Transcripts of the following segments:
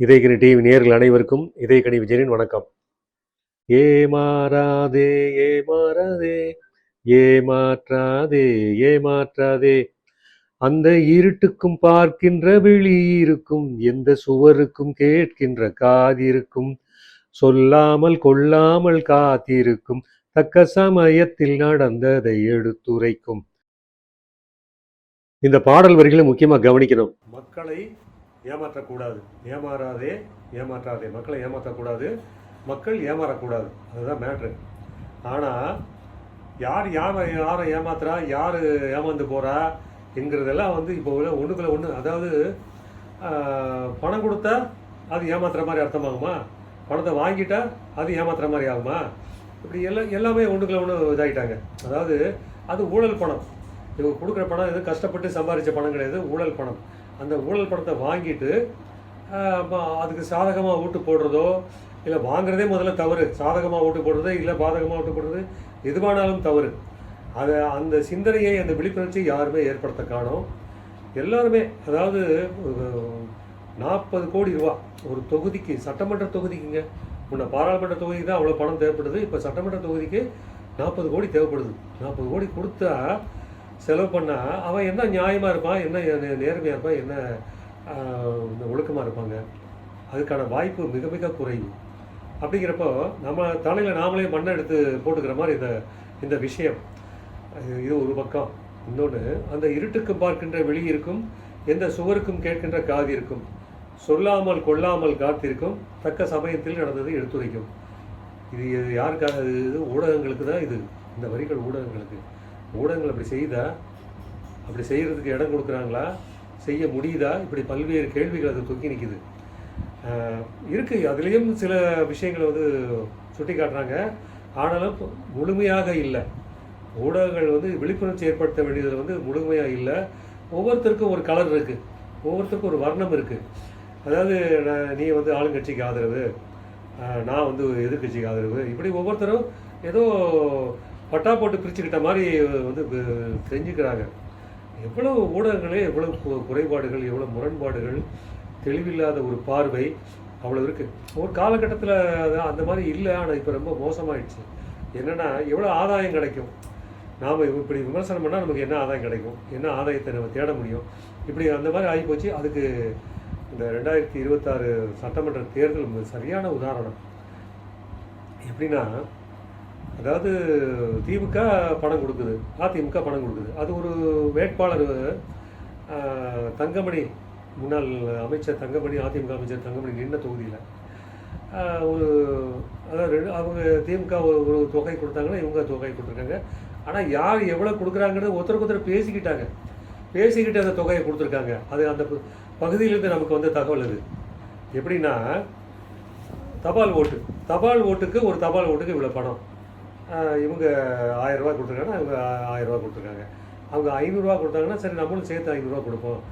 இதயக்கனி TV நேயர்கள் அனைவருக்கும் இதயக்கனி விஜயனின் வணக்கம். ஏமாறாதே ஏமாறாதே ஏமாற்றாதே ஏமாற்றாதே, அந்த இருட்டுக்கும் பார்க்கின்ற விழி இருக்கும், எந்த சுவருக்கும் கேட்கின்ற காதிருக்கும், சொல்லாமல் கொள்ளாமல் காத்திருக்கும், தக்க சமயத்தில் நடந்ததை எடுத்துரைக்கும். இந்த பாடல் வரிகளை முக்கியமாக கவனிக்கணும். மக்களை ஏமாற்றக்கூடாது, ஏமாறாதே ஏமாற்றாதே, மக்களை ஏமாற்றக்கூடாது, மக்கள் ஏமாறக்கூடாது, அதுதான் மேட்ரு. ஆனால் யார் யாரை ஏமாத்துறா, யார் ஏமாந்து போகிறா என்கிறதெல்லாம் வந்து இப்போ ஒன்றுக்குள்ள ஒன்று. அதாவது பணம் கொடுத்தா அது ஏமாத்துற மாதிரி அர்த்தமாகுமா, பணத்தை வாங்கிட்டா அது ஏமாத்துற மாதிரி ஆகுமா, இப்படி எல்லாமே ஒன்றுக்குள்ள ஒன்று இதாகிட்டாங்க. அதாவது அது ஊழல் பணம், இவங்க கொடுக்குற பணம் எதுவும் கஷ்டப்பட்டு சம்பாதிச்ச பணம் கிடையாது, ஊழல் பணம். அந்த ஊழல் பணத்தை வாங்கிட்டு அதுக்கு சாதகமாக ஓட்டு போடுறதோ, இல்லை வாங்குறதே முதல்ல தவறு, சாதகமாக ஓட்டு போடுறது இல்லை பாதகமாக ஓட்டு போடுறது எதுவானாலும் தவறு. அந்த சிந்தனையை, அந்த விழிப்புணர்ச்சி யாருமே ஏற்படுத்த காணோம். எல்லாருமே, அதாவது 40 கோடி ரூபா ஒரு தொகுதிக்கு, சட்டமன்ற தொகுதிக்குங்க. முன்ன பாராளுமன்ற தொகுதிக்கு தான் அவ்வளோ பணம் தேவைப்படுது, இப்போ சட்டமன்ற தொகுதிக்கு 40 கோடி தேவைப்படுது. 40 கோடி கொடுத்தா செலவு பண்ணால் அவன் என்ன நியாயமாக இருப்பான், என்ன நேர்மையாக இருப்பான், என்ன ஒழுக்கமாக இருப்பாங்க? அதுக்கான வாய்ப்பு மிக மிக குறைவு. அப்படிங்கிறப்போ நம்ம தலையில் நாமளே மண்ணை எடுத்து போட்டுக்கிற மாதிரி இந்த விஷயம். இது ஒரு பக்கம். இன்னொன்று, அந்த இருட்டுக்கு பார்க்கின்ற வெளி இருக்கும், எந்த சுவருக்கும் கேட்கின்ற காது இருக்கும், சொல்லாமல் கொள்ளாமல் காத்திருக்கும், தக்க சமயத்தில் நடந்தது எடுத்துரைக்கும். இது யாருக்காக? இது ஊடகங்களுக்கு தான். இந்த வரிகள் ஊடகங்களுக்கு. ஊடகங்கள் அப்படி செய்கிறதுக்கு இடம் கொடுக்குறாங்களா, செய்ய முடியுதா, இப்படி பல்வேறு கேள்விகள் அது தொக்கி நிற்கிது. இருக்குது. அதுலேயும் சில விஷயங்களை வந்து சுட்டி காட்டுறாங்க. ஆனாலும் முழுமையாக இல்லை. ஊடகங்கள் வந்து விழிப்புணர்ச்சி ஏற்படுத்த வேண்டியதில் வந்து முழுமையாக இல்லை. ஒவ்வொருத்தருக்கும் ஒரு கலர் இருக்குது, ஒவ்வொருத்தருக்கும் ஒரு வர்ணம் இருக்குது. அதாவது நீ வந்து ஆளுங்கட்சிக்கு ஆதரவு, நான் வந்து எதிர்கட்சிக்கு ஆதரவு, இப்படி ஒவ்வொருத்தரும் ஏதோ பட்டா போட்டு பிரிச்சுக்கிட்ட மாதிரி வந்து செஞ்சுக்கிறாங்க. எவ்வளோ ஊடகங்களே எவ்வளோ குறைபாடுகள், எவ்வளோ முரண்பாடுகள், தெளிவில்லாத ஒரு பார்வை அவ்வளோ இருக்குது. ஒரு காலகட்டத்தில் அந்த மாதிரி இல்லை, ஆனால் இப்போ ரொம்ப மோசமாயிடுச்சு. என்னென்னா, எவ்வளோ ஆதாயம் கிடைக்கும், நாம் இப்படி விமர்சனம் பண்ணால் நமக்கு என்ன ஆதாயம் கிடைக்கும், என்ன ஆதாயத்தை நம்ம தேட முடியும், இப்படி அந்த மாதிரி ஆகிப்போச்சு. அதுக்கு இந்த 2026 சட்டமன்ற தேர்தல் சரியான உதாரணம். எப்படின்னா, அதாவது திமுக பணம் கொடுக்குது, அதிமுக பணம் கொடுக்குது. அது ஒரு வேட்பாளர் தங்கமணி, முன்னாள் அமைச்சர் தங்கமணி, அதிமுக அமைச்சர் தங்கமணி நின்ன தொகுதியில் அதாவது அவங்க திமுக ஒரு தொகை கொடுத்தாங்கன்னா இவங்க தொகை கொடுத்துருக்காங்க. ஆனால் யார் எவ்வளோ கொடுக்குறாங்கன்னு ஒருத்தருக்கு பேசிக்கிட்டு அந்த தொகையை கொடுத்துருக்காங்க. அது அந்த பகுதியிலேருந்து நமக்கு வந்து தகவல். அது எப்படின்னா, தபால் ஓட்டுக்கு ஒரு தபால் ஓட்டுக்கு இவ்வளோ பணம், இவங்க 1000 ரூபா கொடுத்துருக்காங்கன்னா இவங்க 1000 ரூபா கொடுத்துருக்காங்க. அவங்க 500 ரூபா கொடுத்தாங்கன்னா சரி நம்மளும் சேர்த்து 500 ரூபா கொடுப்போம்.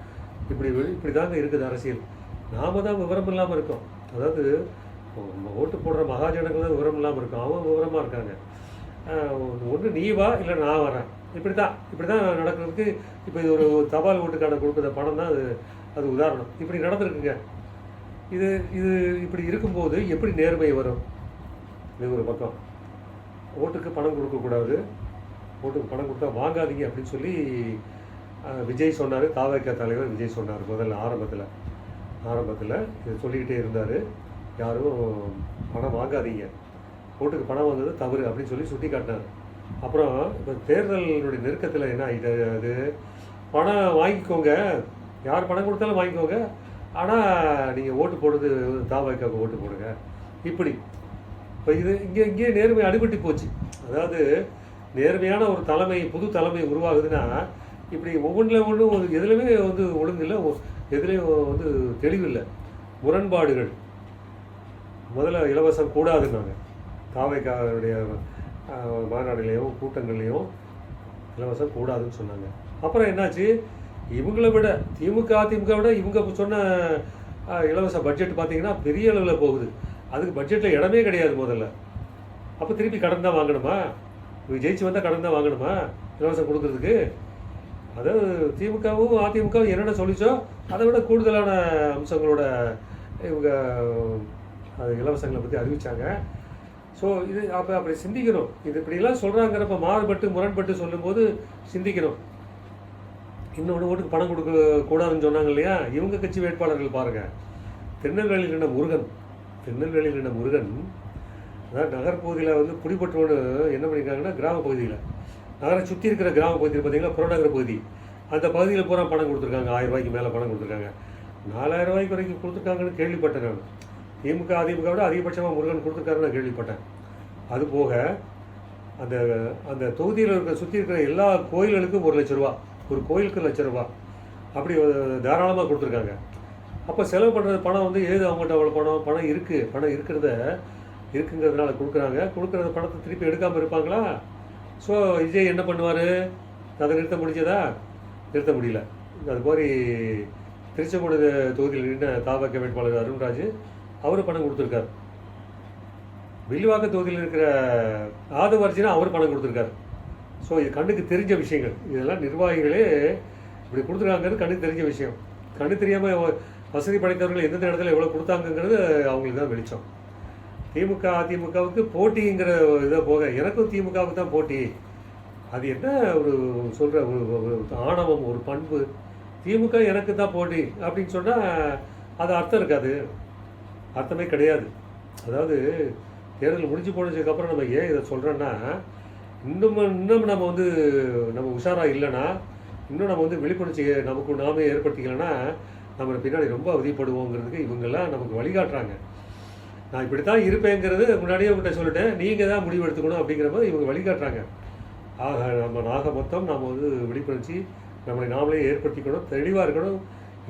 இப்படி தாங்க இருக்குது அரசியல். நாம் தான் விவரம் இல்லாமல் இருக்கோம். அதாவது ஓட்டு போடுற மகாஜனங்கள் தான் விவரம் இல்லாமல் இருக்கும், அவங்க விவரமாக இருக்காங்க. ஒன்று நீ வா, இல்லை நான் வரேன், இப்படி தான் நடக்கிறதுக்கு. இப்போ இது ஒரு தபால் ஓட்டுக்கான கொடுக்குற பணம் தான் அது உதாரணம். இப்படி நடந்திருக்குங்க. இது இப்படி இருக்கும்போது எப்படி நேர்மை வரும்? இது ஒரு பக்கம். ஓட்டுக்கு பணம் கொடுக்கக்கூடாது, ஓட்டுக்கு பணம் கொடுத்தா வாங்காதீங்க அப்படின்னு சொல்லி விஜய் சொன்னார். தாவேக தலைவர் விஜய் சொன்னார். முதல்ல ஆரம்பத்தில் இது சொல்லிக்கிட்டே இருந்தார், யாரும் பணம் வாங்காதீங்க, ஓட்டுக்கு பணம் வாங்குறது தவறு அப்படின்னு சொல்லி சுட்டி காட்டினார். அப்புறம் இப்போ தேர்தலுடைய நெருக்கத்தில் என்ன ஆகிட்டு, அது பணம் வாங்கிக்கோங்க, யார் பணம் கொடுத்தாலும் வாங்கிக்கோங்க, ஆனால் நீங்கள் ஓட்டு போடுறது தாவேக்காவுக்கு ஓட்டு போடுங்க. இப்படி இப்போ இங்கே நேர்மை அடிபட்டு போச்சு. அதாவது நேர்மையான ஒரு தலைமை, புது தலைமை உருவாகுதுன்னா இப்படி ஒவ்வொன்றும் எதுலையுமே வந்து ஒழுங்கு இல்லை, எதுலேயும் வந்து தெளிவில்லை, முரண்பாடுகள். முதல்ல இலவசம் கூடாதுன்னாங்க, தாவேக்காவுடைய மாநாடுலேயும் கூட்டங்கள்லேயும் இலவசம் கூடாதுன்னு சொன்னாங்க. அப்புறம் என்னாச்சு, இவங்கள விட அதிமுக விட இவங்க சொன்ன இலவச பட்ஜெட் பார்த்திங்கன்னா பெரிய அளவில் போகுது. அதுக்கு பட்ஜெட்டில் இடமே கிடையாது முதல்ல. அப்போ திருப்பி கடன் தான் வாங்கணுமா? இவங்க ஜெயிச்சு வந்தால் கடன் தான் வாங்கணுமா இலவசம் கொடுக்கறதுக்கு? அதாவது திமுகவும் அதிமுகவும் என்னென்ன சொல்லிச்சோ அதை விட கூடுதலான அம்சங்களோட இவங்க அது இலவசங்களை பற்றி அறிவித்தாங்க. ஸோ இது அப்படி சிந்திக்கணும். இது இப்படிலாம் சொல்கிறாங்கிறப்ப மாறுபட்டு முரண்பட்டு சொல்லும்போது சிந்திக்கணும். இன்னொன்று ஓட்டுக்கு பணம் கொடுக்க கூடாதுன்னு சொன்னாங்க இல்லையா, இவங்க கட்சி வேட்பாளர்கள் பாருங்கள். திருநெல்வேலியில் நின்ற முருகன் அதாவது நகர்பகுதியில் வந்து குடிப்பட்டோன்னு என்ன பண்ணியிருக்காங்கன்னா, கிராம பகுதியில் நகரை சுற்றி இருக்கிற கிராம பகுதியில் பார்த்தீங்கன்னா புறநகர பகுதி, அந்த பகுதியில் பூரா பணம் கொடுத்துருக்காங்க. 1000 ரூபாய்க்கு மேலே பணம் கொடுத்துருக்காங்க. 4000 ரூபாய்க்கு வரைக்கும் கொடுத்துருக்காங்கன்னு கேள்விப்பட்டேன் நான். திமுக அதிமுக விட அதிகபட்சமாக முருகன் கொடுத்துருக்காருன்னு நான் கேள்விப்பட்டேன். அதுபோக அந்த அந்த தொகுதியில் இருக்கிற சுற்றி இருக்கிற எல்லா கோயில்களுக்கும் 1 லட்ச ரூபா, ஒரு கோயிலுக்கு 1 லட்ச ரூபா அப்படி தாராளமாக கொடுத்துருக்காங்க. அப்போ செலவு பண்ணுறது பணம் வந்து ஏது அவங்கள்ட்ட அவ்வளோ பணம் இருக்குது, பணம் இருக்குங்கிறதுனால கொடுக்குறத பணத்தை திருப்பி எடுக்காமல் இருப்பாங்களா? ஸோ விஜய் என்ன பண்ணுவார்? அதை நிறுத்த முடிஞ்சதா? நிறுத்த முடியல. அது மாதிரி திருச்செங்கோடு தொகுதியில் நின்ற தாவக வேட்பாளர் அருண்ராஜ் அவர் பணம் கொடுத்துருக்கார். வில்லிவாக்க தொகுதியில் இருக்கிற ஆதவர்ஜினா அவர் பணம் கொடுத்துருக்காரு. ஸோ இது கண்ணுக்கு தெரிஞ்ச விஷயங்கள். இதெல்லாம் நிர்வாகிகளே இப்படி கொடுத்துருக்காங்கிறது கண்ணுக்கு தெரிஞ்ச விஷயம். கண்ணு தெரியாமல் வசதி படைத்தவர்கள் எந்தெந்த இடத்துல எவ்வளோ கொடுத்தாங்கங்கிறது அவங்களுக்கு தான் வெளிச்சம். திமுக அதிமுகவுக்கு போட்டிங்கிற இதை போக எனக்கும் திமுகவுக்கு தான் போட்டி. அது என்ன ஒரு சொல்கிற ஒரு ஆணவம், ஒரு பண்பு. திமுக எனக்கு தான் போட்டி அப்படின்னு சொன்னால் அது அர்த்தம் இருக்காது, அர்த்தமே கிடையாது. அதாவது தேர்தல் முடிஞ்சு போனதுக்கப்புறம் நம்ம ஏன் இதை சொல்கிறோன்னா, இன்னும் நம்ம வந்து நம்ம உஷாராக இல்லைன்னா, இன்னும் நம்ம வந்து விழிப்புணர்ச்சி நமக்கு நாமே ஏற்படுத்திக்கலைன்னா நம்ம பின்னாடி ரொம்ப அவதிப்படுவோங்கிறதுக்கு இவங்கெல்லாம் நமக்கு வழிகாட்டுறாங்க. நான் இப்படி தான் இருப்பேங்கிறது முன்னாடியே உங்கள்கிட்ட சொல்லிட்டேன், நீங்கள் தான் முடிவு எடுத்துக்கணும் அப்படிங்கிற மாதிரி இவங்க வழிகாட்டுறாங்க. ஆக மொத்தம் நாம் வந்து விழிப்புணர்ச்சி நம்மளை நாமளே ஏற்படுத்திக்கணும், தெளிவாக இருக்கணும்,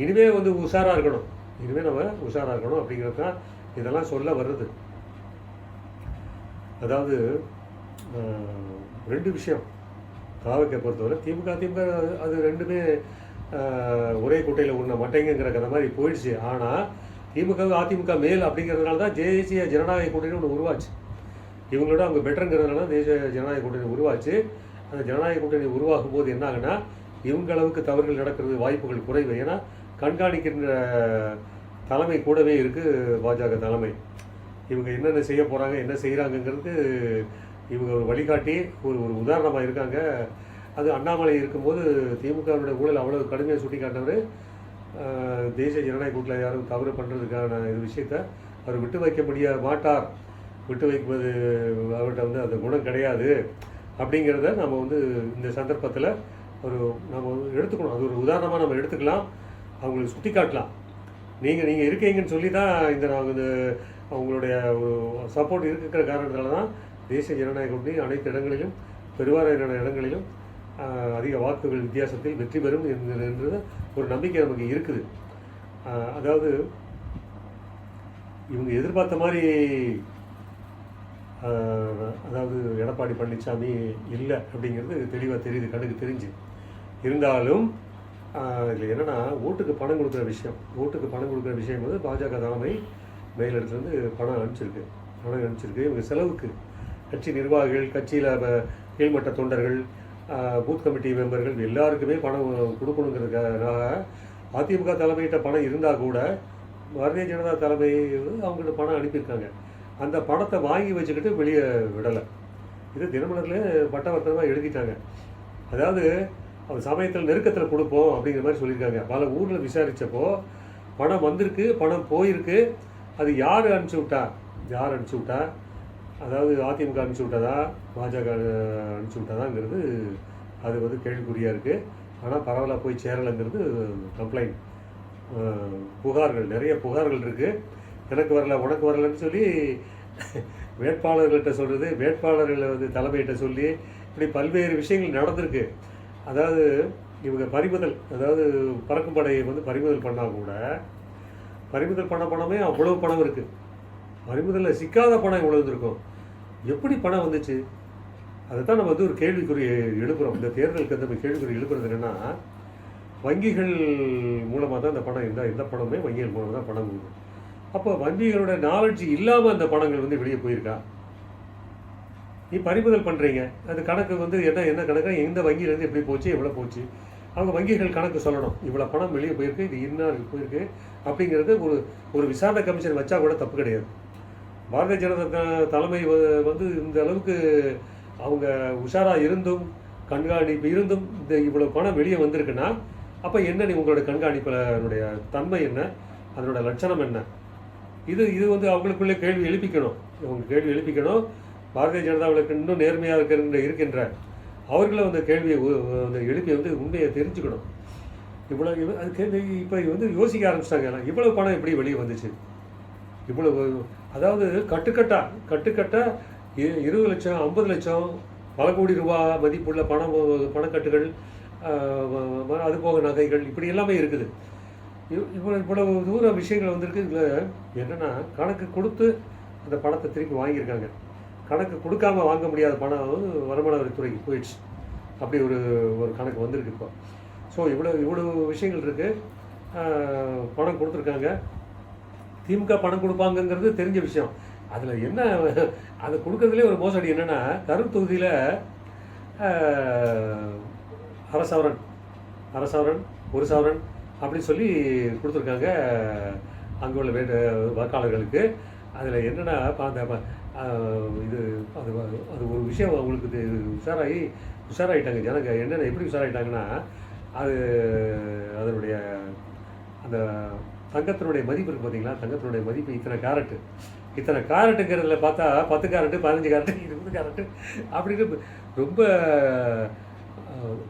இனிமேல் வந்து உஷாராக இருக்கணும், இனிமேல் நம்ம உஷாராக இருக்கணும் அப்படிங்கிறது தான் இதெல்லாம் சொல்ல வருது. அதாவது 2 விஷயம் தாவக்கை பொறுத்தவரை. திமுக அது ரெண்டுமே ஒரே குட்டையில் உள்ள மட்டைங்கிற கதை மாதிரி போயிடுச்சு. ஆனால் திமுக அதிமுக மேல் அப்படிங்கிறதுனால தான் தேசிய ஜனநாயக கூட்டணி ஒன்று உருவாச்சு. இவங்களோட அவங்க பெட்டருங்கிறதுனால தேசிய ஜனநாயக கூட்டணி உருவாச்சு. அந்த ஜனநாயக கூட்டணி உருவாகும் போது என்ன ஆகுனா, இவங்க அளவுக்கு தவறுகள் நடக்கிறது வாய்ப்புகள் குறைவு. ஏன்னா கண்காணிக்கின்ற தலைமை கூடவே இருக்குது பாஜக தலைமை. இவங்க என்னென்ன செய்ய போகிறாங்க, என்ன செய்கிறாங்கங்கிறது இவங்க ஒரு வழிகாட்டி ஒரு உதாரணமாக இருக்காங்க. அது அண்ணாமலை இருக்கும்போது திமுகவுடைய ஊழல் அவ்வளோ கடுமையாக சுட்டி காட்டினவர். தேசிய ஜனநாயக கூட்டில் யாரும் தவறு பண்ணுறதுக்கான இது விஷயத்தை அவர் விட்டு வைக்க மாட்டார். விட்டு வைப்பது அவர்கிட்ட வந்து அந்த குணம் கிடையாது அப்படிங்கிறத நம்ம வந்து இந்த சந்தர்ப்பத்தில் நம்ம எடுத்துக்கணும். அது ஒரு உதாரணமாக நம்ம எடுத்துக்கலாம், அவங்களுக்கு சுட்டி காட்டலாம். நீங்கள் இருக்கீங்கன்னு சொல்லி தான் நாங்கள் அவங்களுடைய ஒரு சப்போர்ட் இருக்கிற காரணத்தினால தான் தேசிய ஜனநாயக கூட்டணி அனைத்து இடங்களிலும் பெருவாரியான இடங்களிலும் அதிக வாக்குகள் வித்தியாசத்தில் வெற்றி பெறும் என்கிறது ஒரு நம்பிக்கை நமக்கு இருக்குது. அதாவது இவங்க எதிர்பார்த்த மாதிரி அதாவது எடப்பாடி பழனிசாமி இல்லை அப்படிங்கிறது தெளிவாக தெரியுது, கண்ணுக்கு தெரிஞ்சு. இருந்தாலும் இதில் என்னென்னா ஓட்டுக்கு பணம் கொடுக்குற விஷயம் வந்து பாஜக தலைமை மேலிடத்துலேருந்து பணம் அனுப்பிச்சிருக்கு. இவங்க செலவுக்கு கட்சி நிர்வாகிகள், கட்சியில் கீழ்மட்ட தொண்டர்கள், பூத் கமிட்டி மெம்பர்கள் எல்லாருக்குமே பணம் கொடுக்கணுங்கிறதுக்காக அதிமுக தலைமையிட்ட பணம் இருந்தால் கூட பாரதிய ஜனதா தலைமை அவங்கள்ட்ட பணம் அனுப்பியிருக்காங்க. அந்த பணத்தை வாங்கி வச்சுக்கிட்டு வெளியே விடலை. இது தினமலரில் பட்டவர்த்தனமாக எழுதிட்டாங்க. அதாவது அவர் சமயத்தில் நெருக்கத்தில் கொடுப்போம் அப்படிங்கிற மாதிரி சொல்லியிருக்காங்க. பல ஊரில் விசாரித்தப்போ பணம் வந்திருக்கு, பணம் போயிருக்கு. அது யார் அனுப்பிச்சி விட்டா, அதாவது அதிமுக அனுப்பிச்சி விட்டதா, பாஜக அனுப்பிச்சி விட்டதாங்கிறது அது வந்து கேள்விக்குறியாக இருக்குது. ஆனால் பரவாயில்ல, போய் சேரலைங்கிறது கம்ப்ளைண்ட், புகார்கள், நிறைய புகார்கள் இருக்குது. எனக்கு வரல, உனக்கு வரலன்னு சொல்லி வேட்பாளர்கள்ட்ட சொல்கிறது, வேட்பாளர்களை வந்து தலைமையிட்ட சொல்லி இப்படி பல்வேறு விஷயங்கள் நடந்திருக்கு. அதாவது இவங்க பறிமுதல், அதாவது பறக்கும் படையை வந்து பறிமுதல் பண்ணால் கூட பறிமுதல் பண்ண பணமே அவ்வளோ பணம் இருக்குது. பறிமுதலில் சிக்காத பணம் இவ்வளோ இருந்திருக்கும். எப்படி பணம் வந்துச்சு? அதை தான் நம்ம வந்து ஒரு கேள்விக்குறி எழுப்புகிறோம். இந்த தேர்தலுக்கு அந்த கேள்விக்குறி எழுப்புறது என்னென்னா, வங்கிகள் மூலமாக தான் இந்த பணம் எந்த பணமே வங்கிகள் மூலமாக தான் பணம் கொடுக்கும். அப்போ வங்கிகளோட நாலேஜ் இல்லாமல் அந்த பணங்கள் வந்து வெளியே போயிருக்கா? நீ பறிமுதல் பண்ணுறீங்க, அது கணக்கு வந்து என்ன கணக்கு, எந்த வங்கியிலேருந்து எப்படி போச்சு, எவ்வளோ போச்சு, அவங்க வங்கிகள் கணக்கு சொல்லணும். இவ்வளோ பணம் வெளியே போயிருக்கு, இது இன்னும் போயிருக்கு அப்படிங்கிறது ஒரு விசாரணை கமிஷன் வச்சா கூட தப்பு கிடையாது. பாரதிய ஜனதா தலைமை வந்து இந்த அளவுக்கு அவங்க உஷாராக இருந்தும் கண்காணிப்பு இருந்தும் இந்த இவ்வளோ பணம் வெளியே வந்திருக்குன்னா அப்போ என்ன, நீ உங்களோட கண்காணிப்பினுடைய தன்மை என்ன, அதனோட லட்சணம் என்ன? இது வந்து அவங்களுக்குள்ளே கேள்வி எழுப்பிக்கணும். அவங்க கேள்வி எழுப்பிக்கணும். பாரதிய ஜனதாவுக்கு இன்னும் நேர்மையாக இருக்கின்ற அவர்களை அந்த கேள்வியை அந்த எழுப்பி வந்து உண்மையை தெரிஞ்சுக்கணும். அதுக்கு இப்போ வந்து யோசிக்க ஆரம்பிச்சிட்டாங்க, இவ்வளவு பணம் எப்படி வெளியே வந்துச்சு, இவ்வளவு, அதாவது கட்டுக்கட்டாக 20 லட்சம் 50 லட்சம் பல கோடி ரூபா மதிப்புள்ள பணக்கட்டுகள், அது போக நகைகள், இப்படி எல்லாமே இருக்குது. இவ்வளவு தூர விஷயங்கள் வந்திருக்கு. இதில் என்னென்னா கணக்கு கொடுத்து அந்த பணத்தை திருப்பி வாங்கியிருக்காங்க. கணக்கு கொடுக்காம வாங்க முடியாத பணம் வந்து வருமான வரித்துறைக்கு போயிடுச்சு. அப்படி ஒரு கணக்கு வந்திருக்கு இப்போ. ஸோ இவ்வளோ விஷயங்கள் இருக்குது. பணம் கொடுத்துருக்காங்க. திமுக பணம் கொடுப்பாங்கங்கிறது தெரிஞ்ச விஷயம். அதில் என்ன, அதை கொடுக்கறதுலே ஒரு மோசடி என்னென்னா, கரூர் தொகுதியில் அரை சவரன் 1 சவரன் அப்படின்னு சொல்லி கொடுத்துருக்காங்க அங்கே உள்ள வாக்காளர்களுக்கு. அதில் என்னென்னா இது அது ஒரு விஷயம் அவங்களுக்கு உஷாராயிட்டாங்க ஜனங்க. என்னென்ன எப்படி உஷாராயிட்டாங்கன்னா, அதனுடைய அந்த தங்கத்தினுடைய மதிப்பு இருக்குது பார்த்தீங்களா, தங்கத்தினுடைய மதிப்பு இத்தனை கேரட்டுங்கிறதுல பார்த்தா 10 கேரட்டு 15 கேரட்டு 20 கேரட்டு அப்படின்னு ரொம்ப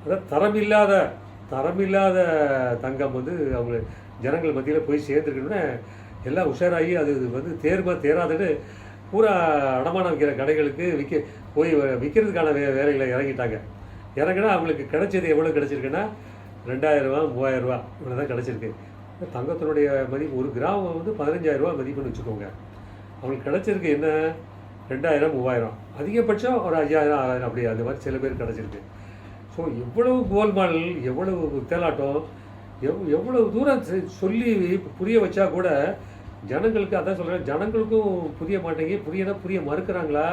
அதாவது தரமில்லாத தங்கம் வந்து அவங்க ஜனங்கள் மத்தியில் போய் சேர்ந்துருக்கணும்னு எல்லாம் உஷாராகி அது வந்து தேராதுன்னு பூரா அடமானம் விற்கிற கடைகளுக்கு விற்கிறதுக்கான வேலைகளை இறங்கினா அவங்களுக்கு கிடைச்சது எவ்வளோ கிடைச்சிருக்குன்னா 2000 ரூபா 3000 ரூபா இவ்வளோ தான் கிடச்சிருக்கு. தங்கத்தினுடைய மதிப்பு 1 கிராம் வந்து 15000 ரூபா மதிப்புன்னு வச்சுக்கோங்க. அவங்களுக்கு கிடச்சிருக்கு என்ன, 2000 3000, அதிகபட்சம் ஒரு 5000 6000 அப்படி அந்த மாதிரி சில பேர் கிடச்சிருக்கு. ஸோ எவ்வளவு கோல்மால், எவ்வளவு தேலாட்டம், எவ்வளவு தூரம் சொல்லி புரிய வச்சா கூட ஜனங்களுக்கு, அதான் சொல்கிறேன், ஜனங்களுக்கும் புரிய மாட்டேங்கி, புரிய மறுக்கிறாங்களா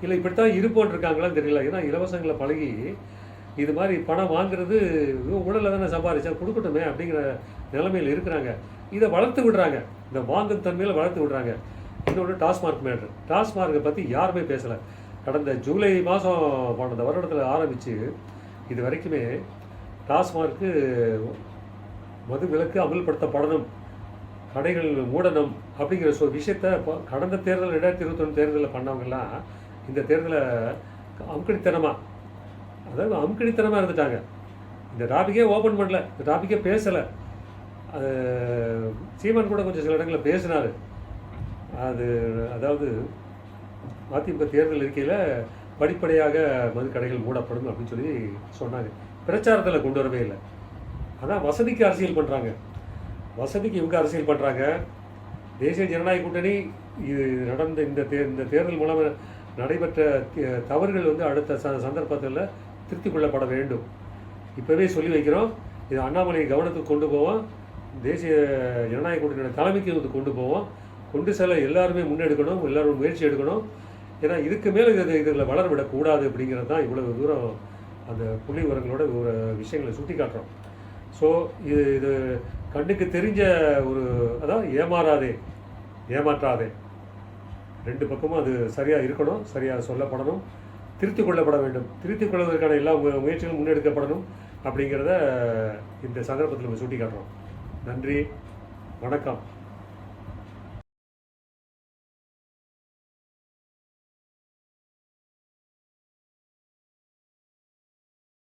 இல்லை இப்படித்தான் இருப்போன்னு இருக்காங்களான்னு தெரியல. ஏன்னா இலவசங்களை பழகி இது மாதிரி பணம் வாங்குறது உடலில் தானே சம்பாதிச்சா கொடுக்கட்டுமே அப்படிங்கிற நிலைமையில் இருக்கிறாங்க. இதை வளர்த்து விடுறாங்க, இந்த வாங்கும் தன்மையில் வளர்த்து விடுறாங்க. இன்னொன்று டாஸ்மார்க் மேட்ரு. டாஸ்மார்க்கை பற்றி யாருமே பேசலை. கடந்த ஜூலை மாதம் போன வருடத்தில் ஆரம்பித்து இது வரைக்குமே டாஸ்மார்க்கு மது விலக்கு அமல்படுத்தப்படணும், கடைகள் மூடணும் அப்படிங்கிற விஷயத்தை கடந்த தேர்தல் 2021 தேர்தலில் பண்ணவங்கெல்லாம் இந்த தேர்தலை அமுக்கடித்தனமாக இருந்துட்டாங்க. இந்த டாபிக்கே ஓப்பன் பண்ணல, இந்த டாபிக்கே பேசலை. அது சீமான் கூட கொஞ்சம் சில இடங்களில் பேசினார். அதாவது அதிமுக தேர்தல் இருக்கையில் படிப்படியாக மது கடைகள் மூடப்படும் அப்படின்னு சொல்லி சொன்னாங்க. பிரச்சாரத்தில் கொண்டு வரவே இல்லை. ஆனால் வசதிக்கு அரசியல் பண்ணுறாங்க, இவங்க அரசியல் பண்ணுறாங்க. தேசிய ஜனநாயக கூட்டணி இது நடந்த இந்த தேர்தல் மூலம் நடைபெற்ற தவறுகள் வந்து அடுத்த சந்தர்ப்பத்தில் திருத்திக் கொள்ளப்பட வேண்டும். இப்போவே சொல்லி வைக்கிறோம். இது அண்ணாமலை கவனத்துக்கு கொண்டு போவோம், தேசிய ஜனநாயக கூட்டணியோட தலைமைக்கு வந்து கொண்டு போவோம். கொண்டு செல்ல எல்லாருமே முன்னெடுக்கணும், எல்லாரும் முயற்சி எடுக்கணும். ஏன்னா இதுக்கு மேலே இதில் வளரவிடக்கூடாது அப்படிங்கிறது தான் இவ்வளவு தூரம் அந்த புள்ளி விவரங்களோட ஒரு விஷயங்களை சுட்டி காட்டுறோம். ஸோ இது கண்ணுக்கு தெரிஞ்ச அதாவது ஏமாற்றாதே 2 பக்கமும் அது சரியாக இருக்கணும், சரியாக சொல்லப்படணும், திருத்திக் கொள்ளப்பட வேண்டும். திருத்திக் கொள்வதற்கான எல்லா முயற்சிகளும் முன்னெடுக்கப்படணும் அப்படிங்கிறத இந்த சந்தர்ப்பத்தில் நம்ம சுட்டி காட்டுறோம். நன்றி, வணக்கம்.